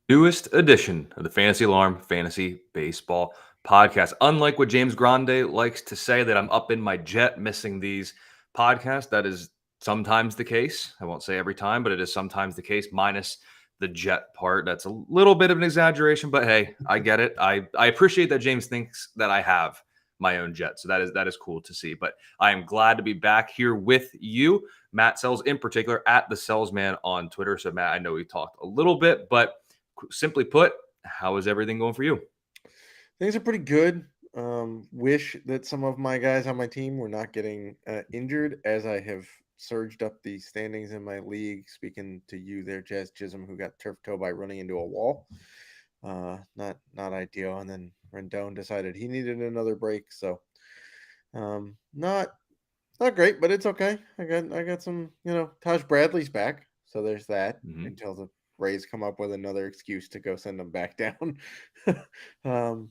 Newest edition of the Fantasy Alarm Fantasy Baseball Podcast. Unlike what James Grande likes to say, that I'm up in my jet missing these podcasts, that is sometimes the case. I won't say every time, but it is sometimes the case, minus the jet part. That's a little bit of an exaggeration, but hey, I get it. I appreciate that James thinks that I have my own jet. So that is cool to see. But I am glad to be back here with you, Matt Selz in particular, at the Salesman on Twitter. So Matt, I know we talked a little bit, but simply put, how is everything going for you? Things are pretty good. Wish that some of my guys on my team were not getting injured, as I have surged up the standings in my league. Speaking to you there, Jazz Chisholm, who got turf toe by running into a wall. Not ideal. And then Rendon decided he needed another break, so not great, but it's okay. I got some. Taj Bradley's back, so there's that. Mm-hmm. Until the Rays come up with another excuse to go send them back down. um,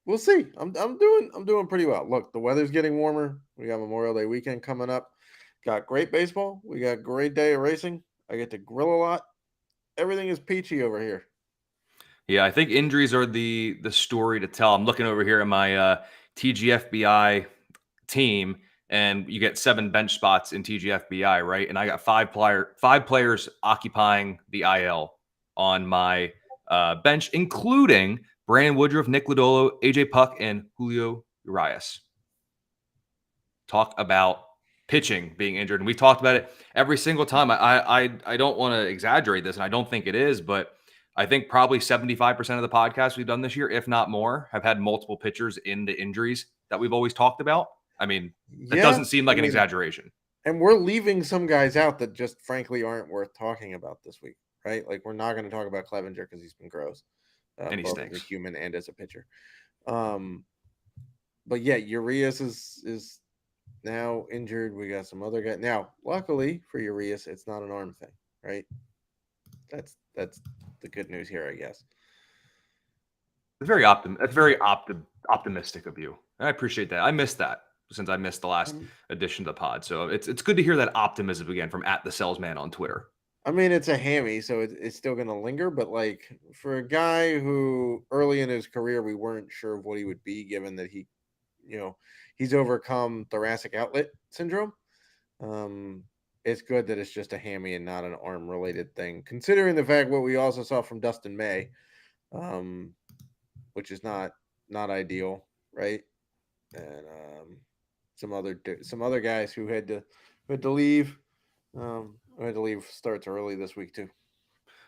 We'll see. I'm doing pretty well. Look, the weather's getting warmer. We got Memorial Day weekend coming up. Got great baseball. We got great day of racing. I get to grill a lot. Everything is peachy over here. Yeah, I think injuries are the story to tell. I'm looking over here at my TGFBI team, and you get 7 bench spots in TGFBI, right? And I got five players occupying the IL on my bench, including Brandon Woodruff, Nick Lodolo, AJ Puck, and Julio Urias. Talk about pitching being injured, and we talked about it every single time. I don't want to exaggerate this, and I don't think it is, but I think probably 75% of the podcasts we've done this year, if not more, have had multiple pitchers in the injuries that we've always talked about. I mean, that Yeah, doesn't seem I like an mean, exaggeration. and we're leaving some guys out that just frankly aren't worth talking about this week, right? Like we're not going to talk about Clevenger because he's been gross, And he both as a stinks. human and as a pitcher. Um, but yeah, Urias is now injured. We got some other guy now. Luckily for Urias, it's not an arm thing, right? That's the good news here, I guess. That's very optimistic of you. I appreciate that. I missed that since I missed the last Um, edition of the pod. So it's good to hear that optimism again from at the salesman on Twitter. I mean, it's a hammy, so it's still going to linger. But like for a guy who early in his career we weren't sure of what he would be, given that you know, he's overcome thoracic outlet syndrome. Um, it's good that it's just a hammy and not an arm related thing, considering the fact what we also saw from Dustin May, um, which is not ideal, right? And some other guys who had to leave. I had to leave starts early this week too.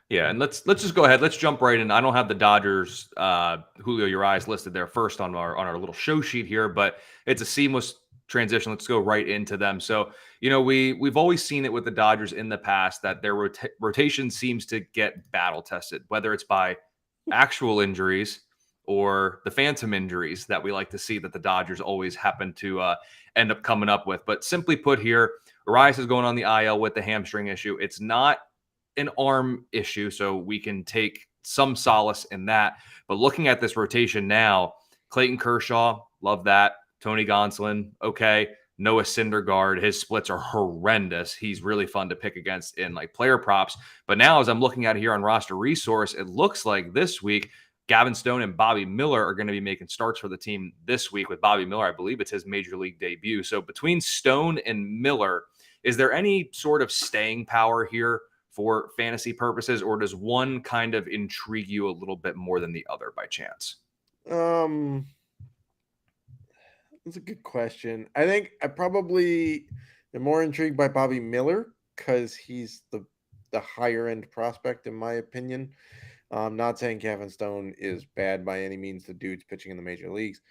Yeah, and let's just go ahead. Let's jump right in. I don't have the Dodgers Julio Urias listed there first on our little show sheet here, but it's a seamless transition. Let's go right into them. So, we've always seen it with the Dodgers in the past that their rotation seems to get battle tested, whether it's by actual injuries or the phantom injuries that we like to see that the Dodgers always happen to end up coming up with. But simply put here, Urias is going on the IL with the hamstring issue. It's not an arm issue, so we can take some solace in that. But looking at this rotation now, Clayton Kershaw, love that. Tony Gonsolin, okay. Noah Syndergaard, his splits are horrendous. He's really fun to pick against in like player props. But now, as I'm looking at it here on Roster Resource, it looks like this week Gavin Stone and Bobby Miller are going to be making starts for the team this week. With Bobby Miller, I believe it's his major league debut. So between Stone and Miller, is there any sort of staying power here for fantasy purposes, or does one kind of intrigue you a little bit more than the other by chance? Um, that's a good question. I think I probably am more intrigued by Bobby Miller because he's the higher end prospect in my opinion. I'm not saying Kevin Stone is bad by any means. The dude's pitching in the major leagues.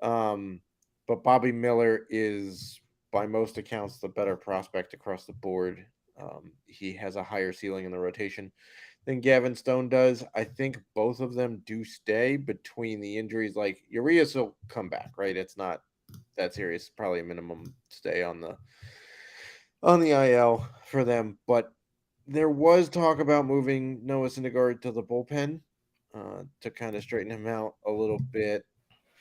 Um, but Bobby Miller is, by most accounts, the better prospect across the board. He has a higher ceiling in the rotation than Gavin Stone does. I think both of them do stay between the injuries. Like Urias will come back, right? It's not that serious. Probably a minimum stay on the IL for them. But there was talk about moving Noah Syndergaard to the bullpen to kind of straighten him out a little bit,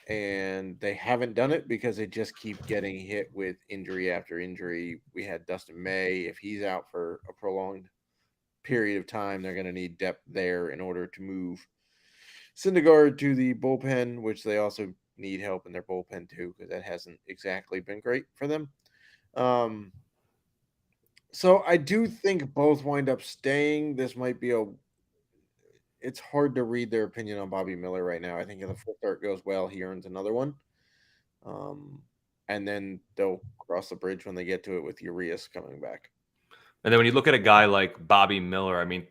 and they haven't done it because they just keep getting hit with injury after injury. We had Dustin May. If he's out for a prolonged period of time, they're going to need depth there in order to move Syndergaard to the bullpen, which they also need help in their bullpen too, because that hasn't exactly been great for them. So I do think both wind up staying. This might be it's hard to read their opinion on Bobby Miller right now. I think if the full start goes well, he earns another one. And then they'll cross the bridge when they get to it with Urias coming back. And then when you look at a guy like Bobby Miller, I mean,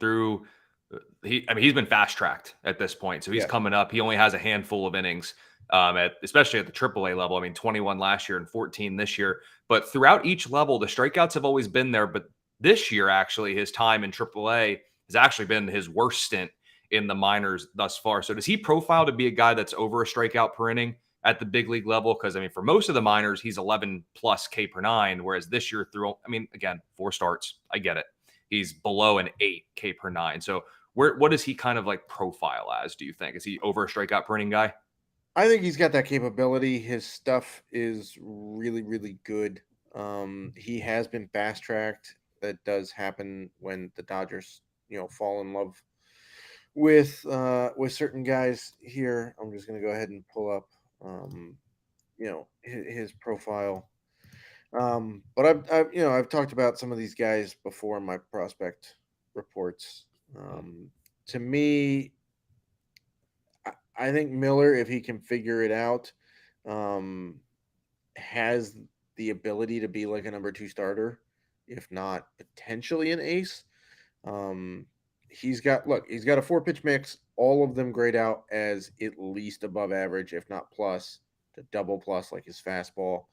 he's been fast tracked at this point. So he's coming up. He only has a handful of innings, especially at the AAA level. I mean, 21 last year and 14 this year. But throughout each level, the strikeouts have always been there. But this year, actually, his time in AAA has actually been his worst stint in the minors thus far. So does he profile to be a guy that's over a strikeout per inning at the big league level? Because, I mean, for most of the minors, he's 11 plus K per nine, whereas this year again, 4 starts. I get it. He's below an 8 K per nine. So what does he kind of like profile as, do you think? Is he over a strikeout per inning guy? I think he's got that capability. His stuff is really, really good. He has been fast tracked. That does happen when the Dodgers, fall in love with certain guys here. I'm just going to go ahead and pull up his profile. But I've talked about some of these guys before in my prospect reports. To me, I think Miller, if he can figure it out, has the ability to be like a number 2 starter, if not potentially an ace. He's got a 4-pitch mix. All of them grade out as at least above average, if not plus to double plus, like his fastball.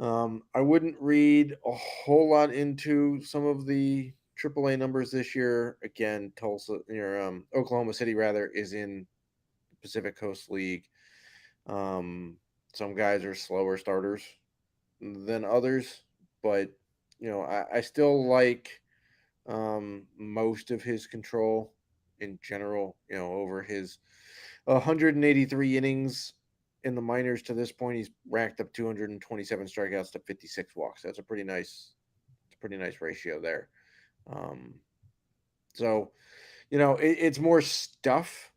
I wouldn't read a whole lot into some of the AAA numbers this year. Again, Oklahoma City rather is in the Pacific Coast League. Some guys are slower starters than others, but I still like most of his control in general. Over his 183 innings in the minors to this point, he's racked up 227 strikeouts to 56 walks. That's a pretty nice ratio there. So, it's more stuff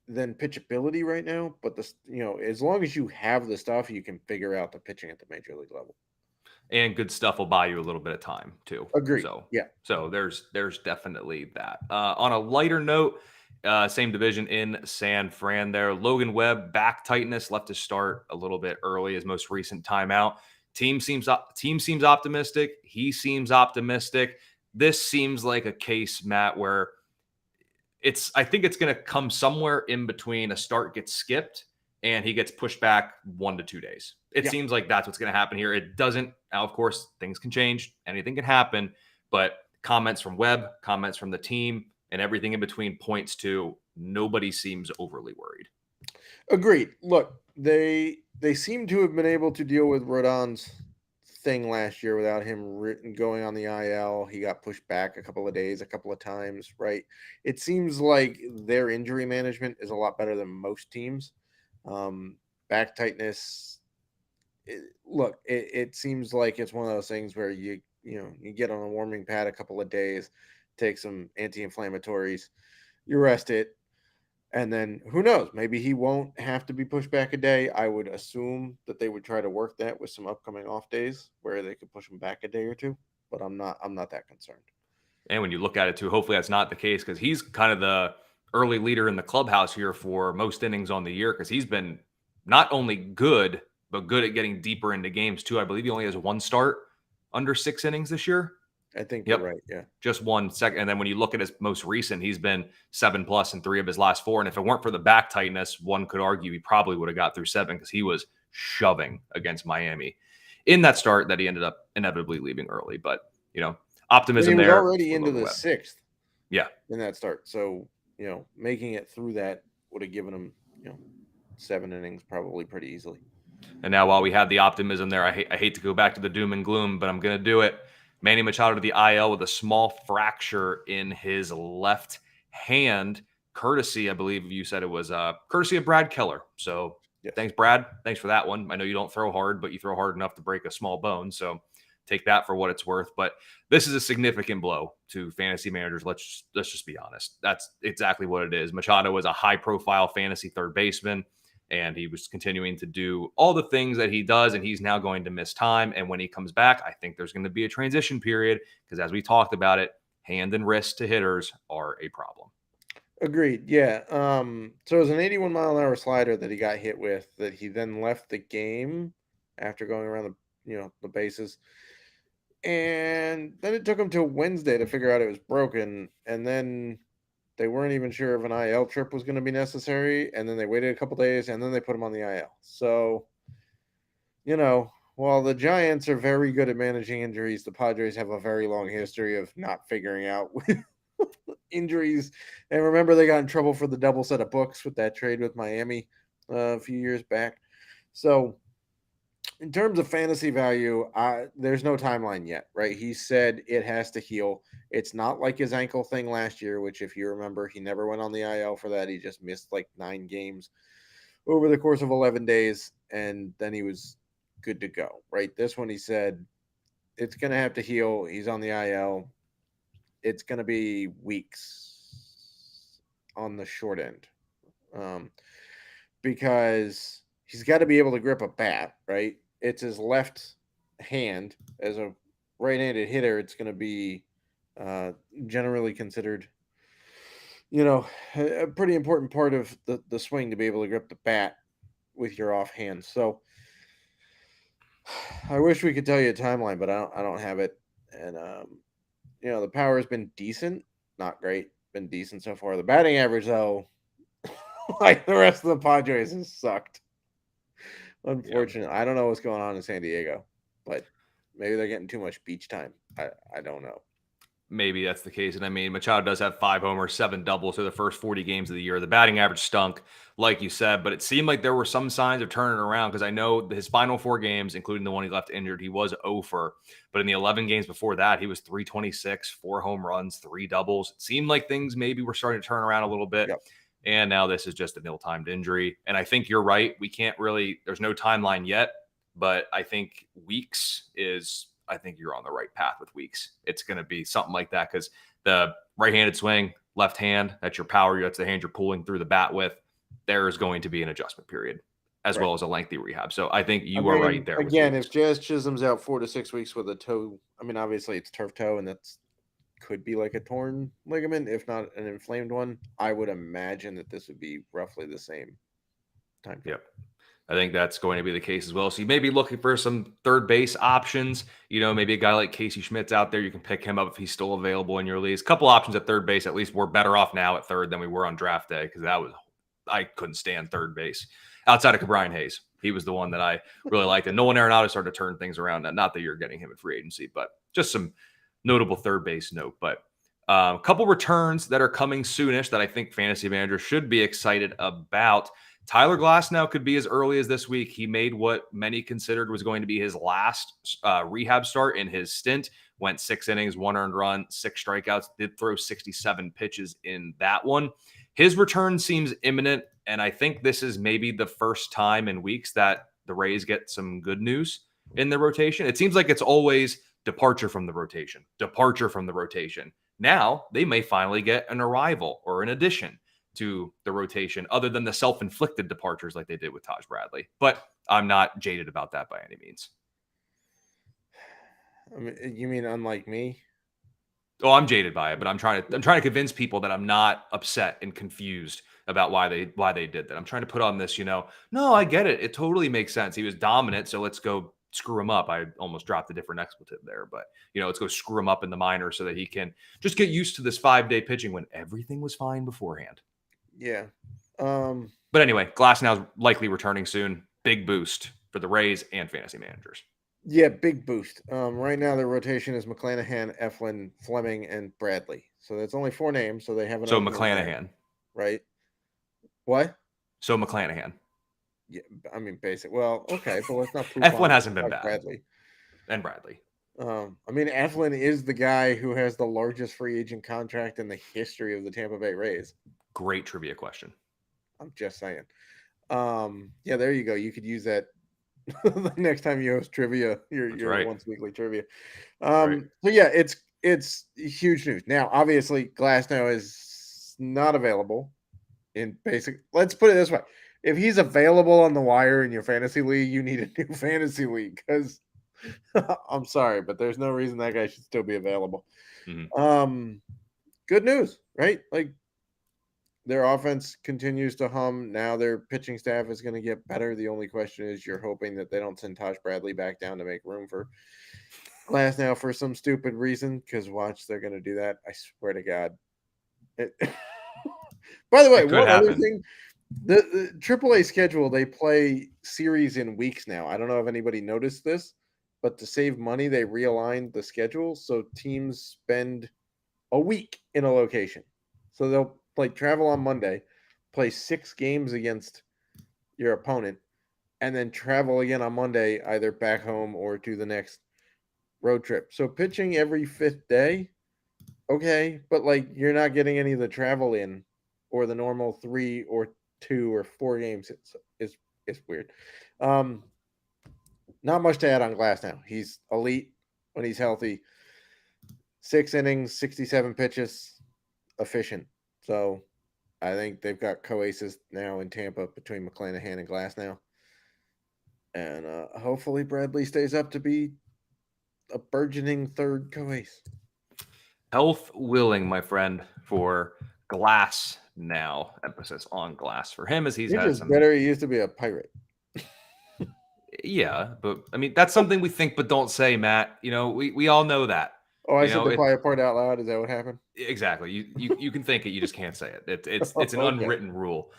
than pitchability right now. But as long as you have the stuff, you can figure out the pitching at the major league level. And good stuff will buy you a little bit of time too. Agreed. So there's definitely that. On a lighter note, same division in San Fran there. Logan Webb, back tightness, left to start a little bit early, his most recent timeout. Team seems optimistic. He seems optimistic. This seems like a case, Matt, where I think it's going to come somewhere in between a start gets skipped and he gets pushed back 1 to 2 days. It seems like that's what's going to happen here. It doesn't. Now, of course, things can change. Anything can happen. But comments from Webb, comments from the team, and everything in between points to nobody seems overly worried. Agreed. Look, they seem to have been able to deal with Rodon's thing last year without him going on the IL. He got pushed back a couple of times, right? It seems like their injury management is a lot better than most teams. Back tightness. It seems like it's one of those things where you get on a warming pad a couple of days, take some anti-inflammatories, you rest it, and then who knows? Maybe he won't have to be pushed back a day. I would assume that they would try to work that with some upcoming off days where they could push him back a day or two. But I'm not that concerned. And when you look at it too, hopefully that's not the case because he's kind of the early leader in the clubhouse here for most innings on the year because he's been not only good, but good at getting deeper into games too. I believe he only has 1 start under 6 innings this year. I think you're right. Yeah. Just 1 second. And then when you look at his most recent, he's been 7+ in 3 of his last 4. And if it weren't for the back tightness, one could argue he probably would have got through 7 because he was shoving against Miami in that start that he ended up inevitably leaving early. But, optimism there. He was already into the 6th. Yeah. In that start. So, making it through that would have given him, 7 innings probably pretty easily. And now while we have the optimism there, I hate to go back to the doom and gloom, but I'm going to do it. Manny Machado to the IL with a small fracture in his left hand, courtesy, I believe you said it was courtesy of Brad Keller. So Thanks, Brad. Thanks for that one. I know you don't throw hard, but you throw hard enough to break a small bone. So take that for what it's worth. But this is a significant blow to fantasy managers. Let's just be honest. That's exactly what it is. Machado was a high-profile fantasy third baseman, and he was continuing to do all the things that he does, and he's now going to miss time. And when he comes back, I think there's going to be a transition period because, as we talked about it, hand and wrist to hitters are a problem. Agreed. Yeah. So it was an 81-mile-an-hour slider that he got hit with that he then left the game after going around the bases. And then it took him till Wednesday to figure out it was broken. And then they weren't even sure if an IL trip was going to be necessary. And then they waited a couple days and then they put him on the IL. So, while the Giants are very good at managing injuries, the Padres have a very long history of not figuring out injuries. And remember, they got in trouble for the double set of books with that trade with Miami a few years back. So, in terms of fantasy value, there's no timeline yet, right? He said it has to heal. It's not like his ankle thing last year, which, if you remember, he never went on the IL for that. He just missed like 9 games over the course of 11 days, and then he was good to go, right? This one, he said it's going to have to heal. He's on the IL. It's going to be weeks on the short end, because he's got to be able to grip a bat, right? It's his left hand. As a right-handed hitter, it's going to be generally considered, a pretty important part of the swing to be able to grip the bat with your offhand. So I wish we could tell you a timeline, but I don't have it. And the power has been decent, not great, been decent so far. The batting average, though, like the rest of the Padres, has sucked. Unfortunately, I don't know what's going on in San Diego, but maybe they're getting too much beach time. I don't know. Maybe that's the case. And I mean, Machado does have 5 homers, 7 doubles through the first 40 games of the year. The batting average stunk, like you said, but it seemed like there were some signs of turning around because I know his final 4 games, including the one he left injured, he was 0 for. But in the 11 games before that, he was 326, 4 home runs, 3 doubles. It seemed like things maybe were starting to turn around a little bit. Yep. And now this is just an ill-timed injury. And I think you're right. We can't really, there's no timeline yet, but I think weeks is, I think you're on the right path with weeks. It's going to be something like that because the right-handed swing, left hand, that's your power. That's the hand you're pulling through the bat with. There is going to be an adjustment period as well as a lengthy rehab. So I think you are right there. Again, if Jazz Chisholm's out 4 to 6 weeks with a toe, I mean, obviously it's turf toe, and that's could be like a torn ligament, if not an inflamed one. I would imagine that this would be roughly the same time. Yep. I think that's going to be the case as well. So you may be looking for some third base options. Maybe a guy like Casey Schmidt's out there. You can pick him up if he's still available in your leagues. Couple options at third base. At least we're better off now at third than we were on draft day because I couldn't stand third base outside of Brian Hayes. He was the one that I really liked. And Nolan Arenado started to turn things around. Not that you're getting him at free agency, but just some notable third base note. But a couple returns that are coming soonish that I think fantasy managers should be excited about. Tyler Glasnow could be as early as this week. He made what many considered was going to be his last rehab start in his stint. Went 6 innings, 1 earned run, 6 strikeouts, did throw 67 pitches in that one. His return seems imminent, and I think this is maybe the first time in weeks that the Rays get some good news in the rotation. It seems like it's always departure from the rotation, departure from the rotation. Now they may finally get an arrival or an addition to the rotation other than the self-inflicted departures like they did with Taj Bradley. But I'm not jaded about that by any means. I mean, you mean unlike me? Oh, I'm jaded by it, but I'm trying to convince people that I'm not upset and confused about why they did that. I'm trying to put on this, no, I get it. It totally makes sense. He was dominant, so let's go screw him up. I almost dropped a different expletive there, but let's go screw him up in the minors so that he can just get used to this 5-day pitching when everything was fine beforehand. Yeah. But anyway, Glasnow's likely returning soon. Big boost for the Rays and fantasy managers. Yeah, big boost. Right now the rotation is McClanahan, Eflin, Fleming, and Bradley. So that's only 4 names. So they have an McClanahan, right? What? So McClanahan. Yeah, I mean basic. Well, okay, but let's not prove Eflin hasn't been bad. Bradley. I mean, Eflin is the guy who has the largest free agent contract in the history of the Tampa Bay Rays. Great trivia question. I'm just saying. Yeah, there you go. You could use that, the next time you host trivia, That's your right. once weekly trivia. That's right. So yeah, it's huge news. Now, obviously, Glasnow is not available in basic. Let's put it this way: if he's available on the wire in your fantasy league, you need a new fantasy league because I'm sorry, but there's no reason that guy should still be available. Mhm. Good news, right? Like their offense continues to hum. Now their pitching staff is going to get better. The only question is you're hoping that they don't send Tosh Bradley back down to make room for Glasnow for some stupid reason. Because watch, they're going to do that. I swear to God. It, by the way, It could one other happen. thing, the AAA schedule, they play series in weeks now. I don't know if anybody noticed this, but to save money, they realigned the schedule so teams spend a week in a location. So they'll like travel on Monday, play 6 games against your opponent, and then travel again on Monday, either back home or to the next road trip. So pitching every fifth day, okay, but like you're not getting any of the travel in or the normal 3 or 2 or 4 games. It's weird. Um, Not much to add on Glass now. He's elite when he's healthy. 6 innings, 67 pitches, efficient. So I think they've got co-aces now in Tampa between McClanahan and Glass now. And hopefully Bradley stays up to be a burgeoning third co-ace. Health willing, my friend, for Glass now. Emphasis on Glass for him as he's You're had just some. better. He used to be a pirate. Yeah, but I mean that's something we think but don't say, Matt. We all know that. Oh, I You said know the it quiet part out loud. Is that what happened? exactly. You can think it, you just can't say it. It's an Okay. unwritten rule.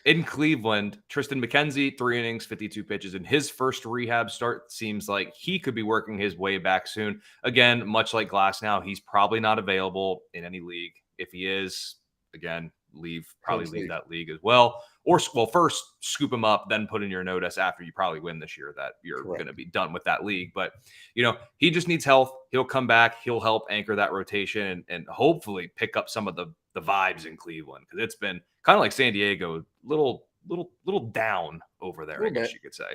In Cleveland, Triston McKenzie, 3 innings, 52 pitches in his first rehab start. Seems like he could be working his way back soon. Again, much like Glass now, he's probably not available in any league. If he is, again, probably Clinch leave leave. that league as well. Or well, first scoop him up, then put in your notice after you probably win this year that you're going to Correct. be done with that league. But he just needs health. He'll come back. He'll help anchor that rotation and hopefully pick up some of the vibes in Cleveland because it's been kind of like San Diego, little down over A there, I little guess bit. you could say.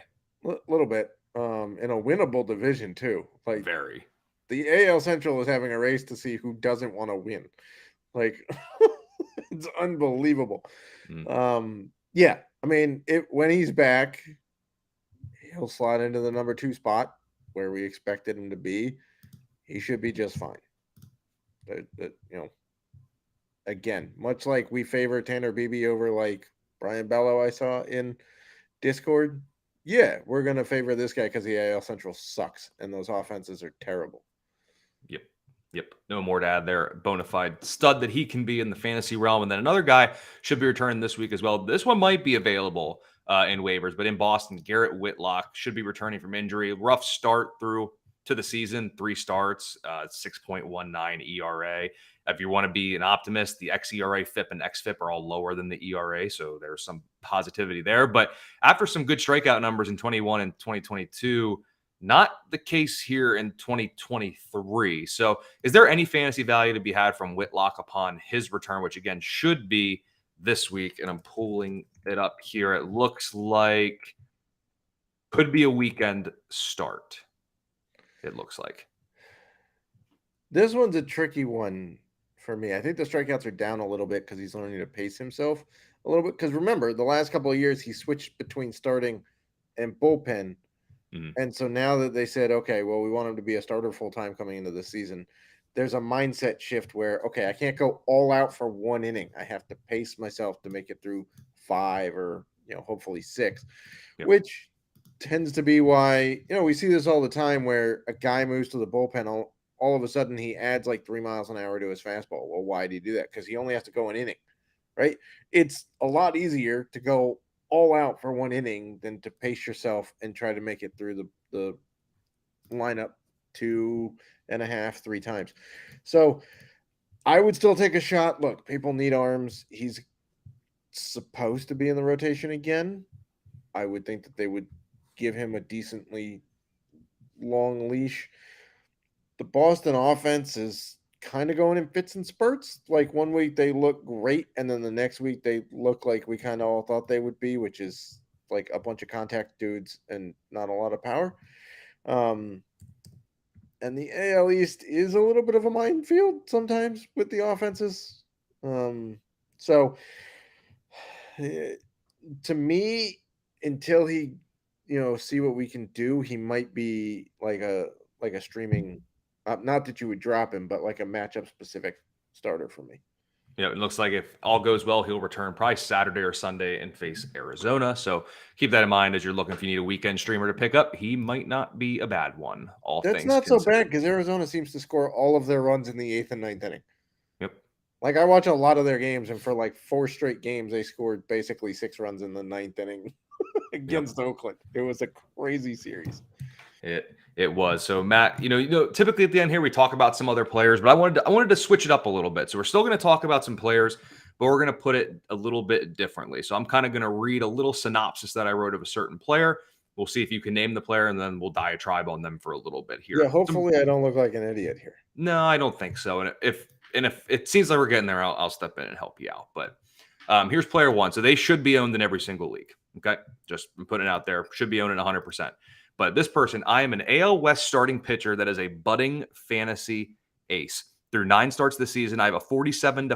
Little bit. In a winnable division too. Like Very. the AL Central is having a race to see who doesn't want to win. Like it's unbelievable. Mm. Yeah. I mean, when he's back, he'll slide into the number 2 spot where we expected him to be. He should be just fine. Again, much like we favor Tanner Beebe over like Brian Bello, I saw in Discord. Yeah, we're gonna favor this guy because the AL Central sucks and those offenses are terrible. Yep. Yep. No more to add there. Bona fide stud that he can be in the fantasy realm. And then another guy should be returning this week as well. This one might be available in waivers, but in Boston, Garrett Whitlock should be returning from injury. Rough start through to the season, 3 starts, 6.19 ERA. If you want to be an optimist, the xERA, FIP, and xFIP are all lower than the ERA, so there's some positivity there. But after some good strikeout numbers in 21 and 2022, not the case here in 2023. So, is there any fantasy value to be had from Whitlock upon his return, which again should be this week? And I'm pulling it up here. It looks like could be a weekend start. It looks like. This one's a tricky one for me. I think the strikeouts are down a little bit because he's learning to pace himself a little bit. Because remember, the last couple of years he switched between starting and bullpen. Mhm. And so now that they said, okay, well, we want him to be a starter full time coming into the season, there's a mindset shift where, okay, I can't go all out for 1 inning. I have to pace myself to make it through 5 or, hopefully 6, Yep. which tends to be why, we see this all the time where a guy moves to the bullpen. All of a sudden he adds like 3 miles an hour to his fastball. Well, why do you do that? Because he only has to go an inning, right? It's a lot easier to go all out for 1 inning than to pace yourself and try to make it through the lineup 2.5, 3 times. So I would still take a shot. Look, people need arms. He's supposed to be in the rotation again. I would think that they would give him a decently long leash. The Boston offense is kind of going in fits and spurts. Like one week they look great, and then the next week they look like we kind of all thought they would be, which is like a bunch of contact dudes and not a lot of power. Um, and the AL East is a little bit of a minefield sometimes with the offenses. So eh, to me, until he, see what we can do, he might be like a streaming. Not that you would drop him, but like a matchup specific starter for me. It looks like if all goes well, he'll return probably Saturday or Sunday and face Arizona. So keep that in mind as you're looking if you need a weekend streamer to pick up. He might not be a bad one, all That's things not so bad considered. because Arizona seems to score all of their runs in the eighth and ninth inning. Yep. Like I watch a lot of their games, and for like 4 straight games, they scored basically 6 runs in the ninth inning Yep. against Oakland. It was a crazy series. It was. So Matt, typically at the end here we talk about some other players, but I wanted to switch it up a little bit. So we're still going to talk about some players, but we're going to put it a little bit differently. So I'm kind of going to read a little synopsis that I wrote of a certain player. We'll see if you can name the player, and then we'll diatribe on them for a little bit here. Yeah, hopefully I don't look like an idiot here. No, I don't think so. And if it seems like we're getting there, I'll step in and help you out. But here's player one. So they should be owned in every single league. Okay, just putting it out there. Should be owned at 100%. But this person, I am an AL West starting pitcher that is a budding fantasy ace. Through 9 starts this season, I have a 47-5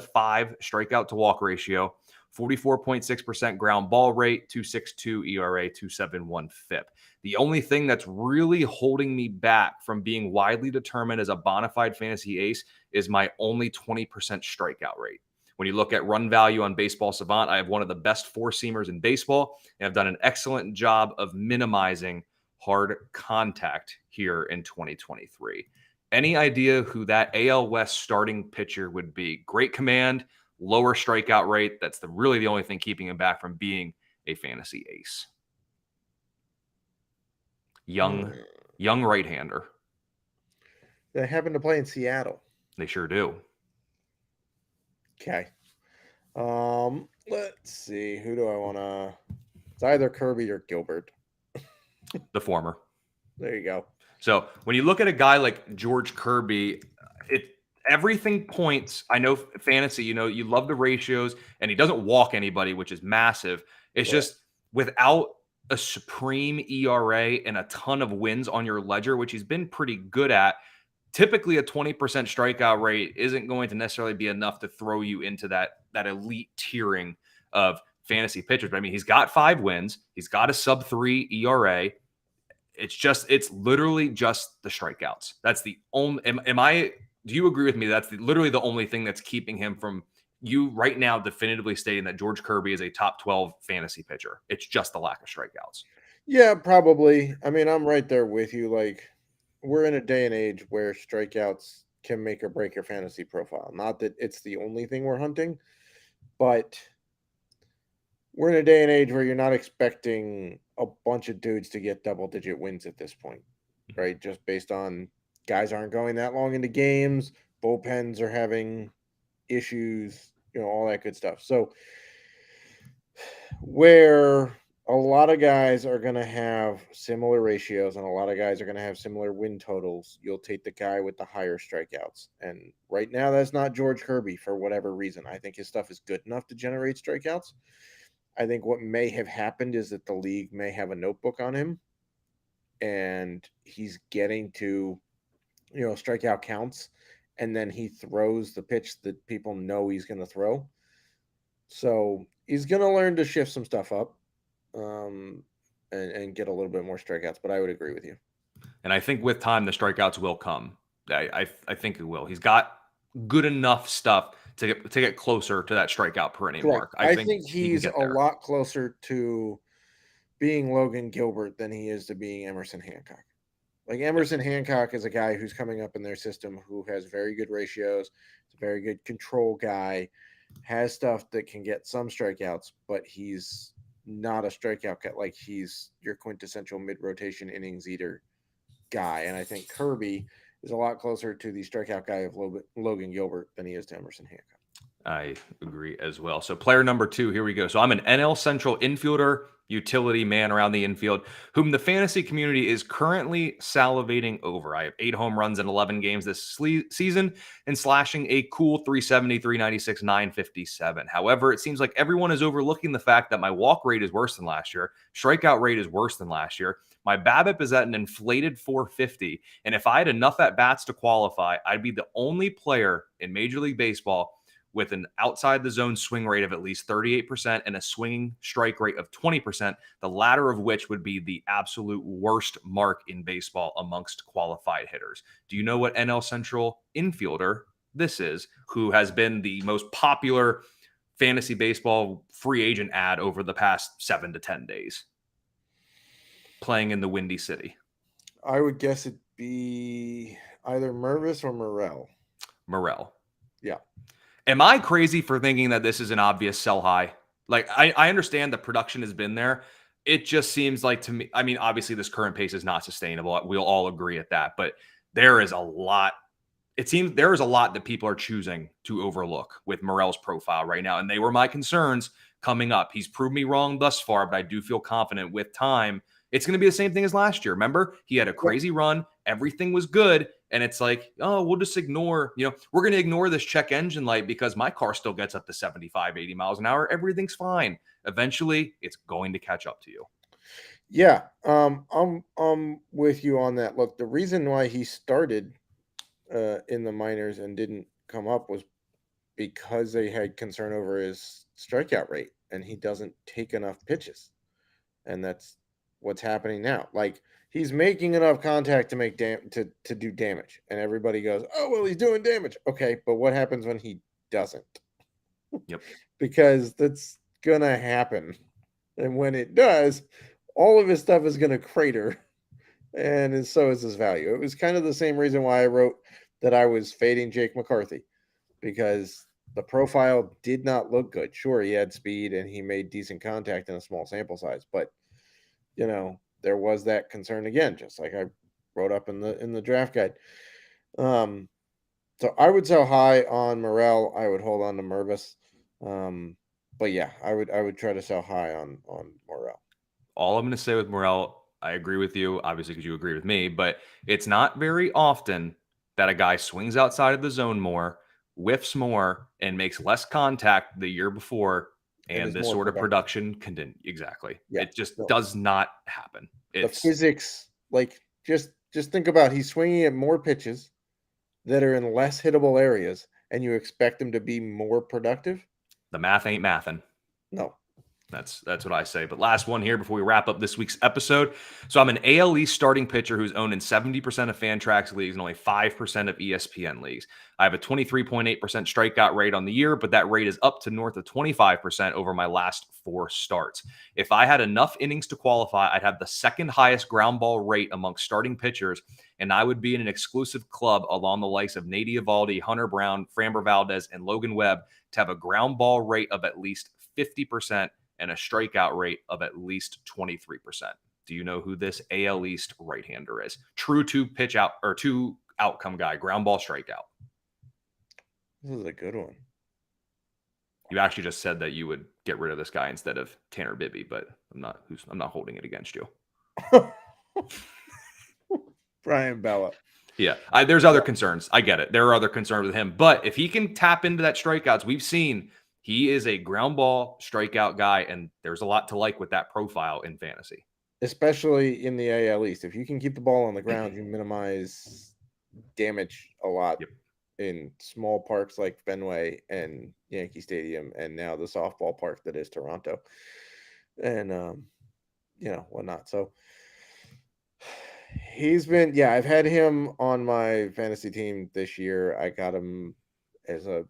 strikeout to walk ratio, 44.6% ground ball rate, 2.62 ERA, 2.71 FIP. The only thing that's really holding me back from being widely determined as a bona fide fantasy ace is my only 20% strikeout rate. When you look at run value on Baseball Savant, I have one of the best 4-seamers in baseball, and I've done an excellent job of minimizing hard contact here in 2023. Any idea who that AL West starting pitcher would be? Great command, lower strikeout rate. That's really the only thing keeping him back from being a fantasy ace. Young right-hander. They happen to play in Seattle. They sure do. Okay. Let's see. Who do I want to? It's either Kirby or Gilbert. The former. There you go. So when you look at a guy like George Kirby, everything points. I know fantasy, you love the ratios, and he doesn't walk anybody, which is massive. It's just without a supreme ERA and a ton of wins on your ledger, which he's been pretty good at. Typically, a 20% strikeout rate isn't going to necessarily be enough to throw you into that elite tiering of fantasy pitchers. But I mean, he's got 5 wins. He's got a sub-3 ERA. It's literally just the strikeouts. That's the only. Do you agree with me? That's literally the only thing that's keeping him from you right now definitively stating that George Kirby is a top 12 fantasy pitcher. It's just the lack of strikeouts. Yeah, probably. I mean, I'm right there with you. Like, we're in a day and age where strikeouts can make or break your fantasy profile. Not that it's the only thing we're hunting, but we're in a day and age where you're not expecting a bunch of dudes to get double-digit wins at this point, right? Just based on guys aren't going that long into games, bullpens are having issues, all that good stuff. So where a lot of guys are going to have similar ratios and a lot of guys are going to have similar win totals, you'll take the guy with the higher strikeouts. And right now, that's not George Kirby for whatever reason. I think his stuff is good enough to generate strikeouts. I think what may have happened is that the league may have a notebook on him and he's getting to, strikeout counts, and then he throws the pitch that people know he's going to throw. So he's going to learn to shift some stuff up and get a little bit more strikeouts, but I would agree with you. And I think with time, the strikeouts will come. I think it will. He's got good enough stuff to get closer to that strikeout per inning mark. I think he's a lot closer to being Logan Gilbert than he is to being Emerson Hancock. Like Emerson Hancock is a guy who's coming up in their system who has very good ratios. He's a very good control guy, has stuff that can get some strikeouts, but he's not a strikeout guy. Like he's your quintessential mid-rotation innings eater guy. And I think Kirby is a lot closer to the strikeout guy of Logan Gilbert than he is to Emerson Hancock. I agree as well. So player number 2, here we go. So I'm an NL Central infielder utility man around the infield, whom the fantasy community is currently salivating over. I have 8 home runs in 11 games this season and slashing a cool 370, 396, 957. However, it seems like everyone is overlooking the fact that my walk rate is worse than last year, strikeout rate is worse than last year. My BABIP is at an inflated 450, and if I had enough at-bats to qualify, I'd be the only player in Major League Baseball with an outside the zone swing rate of at least 38% and a swinging strike rate of 20%, the latter of which would be the absolute worst mark in baseball amongst qualified hitters. Do you know what NL Central infielder this is, who has been the most popular fantasy baseball free agent ad over the past 7 to 10 days? Playing in the Windy City. I would guess it'd be either Mervis or Morel. Morel. Yeah. Am I crazy for thinking that this is an obvious sell high? Like, I understand the production has been there. It just seems like to me, I mean, obviously this current pace is not sustainable. We'll all agree at that, but there is a lot. It seems there is a lot that people are choosing to overlook with Morel's profile right now. And they were my concerns coming up. He's proved me wrong thus far, but I do feel confident with time. It's going to be the same thing as last year. Remember, he had a crazy run. Everything was good. And it's like, oh, we'll just ignore, we're going to ignore this check engine light because my car still gets up to 75, 80 miles an hour. Everything's fine. Eventually, it's going to catch up to you. Yeah. I'm with you on that. Look, the reason why he started in the minors and didn't come up was because they had concern over his strikeout rate and he doesn't take enough pitches. And that's what's happening now. Like, he's making enough contact to make to do damage, and everybody goes, "Oh, well, he's doing damage." Okay, but what happens when he doesn't? Yep. Because that's gonna happen, and when it does, all of his stuff is gonna crater, and so is his value. It was kind of the same reason why I wrote that I was fading Jake McCarthy, because the profile did not look good. Sure, he had speed and he made decent contact in a small sample size, but there was that concern again, just like I wrote up in the draft guide. So I would sell high on Morel. I would hold on to Mervis. But yeah, I would try to sell high on Morel. All I'm going to say with Morel, I agree with you, obviously, because you agree with me, but it's not very often that a guy swings outside of the zone more, whiffs more, and makes less contact the year before. And this sort of production can exactly. Yeah, it just does not happen. It's the physics, like just think about he's swinging at more pitches that are in less hittable areas, and you expect him to be more productive. The math ain't mathin'. No. That's what I say. But last one here before we wrap up this week's episode. So I'm an AL East starting pitcher who's owned in 70% of Fantrax leagues and only 5% of ESPN leagues. I have a 23.8% strikeout rate on the year, but that rate is up to north of 25% over my last 4 starts. If I had enough innings to qualify, I'd have the second highest ground ball rate amongst starting pitchers, and I would be in an exclusive club along the likes of Nady Eovaldi, Hunter Brown, Framber Valdez, and Logan Webb to have a ground ball rate of at least 50% and a strikeout rate of at least 23%. Do you know who this AL East right-hander is? True two-pitch out or two outcome guy, ground ball strikeout. This is a good one. You actually just said that you would get rid of this guy instead of Tanner Bibby, but I'm not holding it against you. Brian Bella. Yeah, there's other concerns. I get it. There are other concerns with him, but if he can tap into that strikeouts, we've seen he is a ground ball strikeout guy, and there's a lot to like with that profile in fantasy. Especially in the AL East. If you can keep the ball on the ground, you minimize damage a lot in small parks like Fenway and Yankee Stadium, and now the softball park that is Toronto, and whatnot. So he's been, I've had him on my fantasy team this year. I got him as a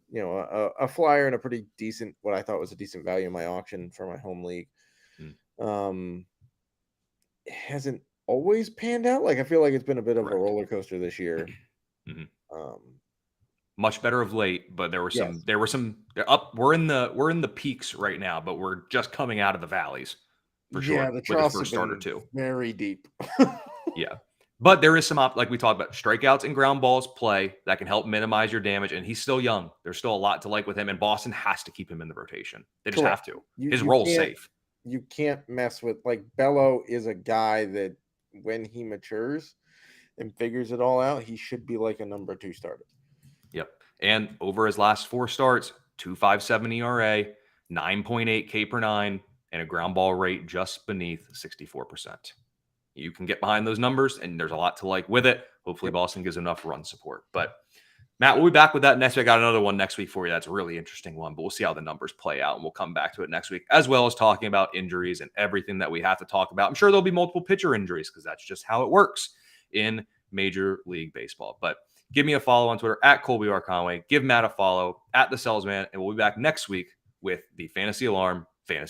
flyer and a pretty decent, what I thought was a decent value in my auction for my home league. It hasn't always panned out. Like, I feel like it's been a bit of a roller coaster this year. Much better of late, but there were some up. We're in the peaks right now, but we're just coming out of the valleys for sure. Yeah, the troughs have been too. Very deep. Yeah. But there is some, like we talked about, strikeouts and ground balls play that can help minimize your damage. And he's still young. There's still a lot to like with him. And Boston has to keep him in the rotation. They just have to. His role's safe. you can't mess with, like, Bello is a guy that when he matures and figures it all out, he should be like a number 2 starter. Yep. And over his last 4 starts, 2.57 ERA, 9.8 K per 9, and a ground ball rate just beneath 64%. You can get behind those numbers, and there's a lot to like with it. Hopefully, Boston gives enough run support. But Matt, we'll be back with that next week. I got another one next week for you. That's a really interesting one, but we'll see how the numbers play out, and we'll come back to it next week, as well as talking about injuries and everything that we have to talk about. I'm sure there'll be multiple pitcher injuries because that's just how it works in Major League Baseball. But give me a follow on Twitter at Colby R. Conway. Give Matt a follow at the Selz Man, and we'll be back next week with the Fantasy Alarm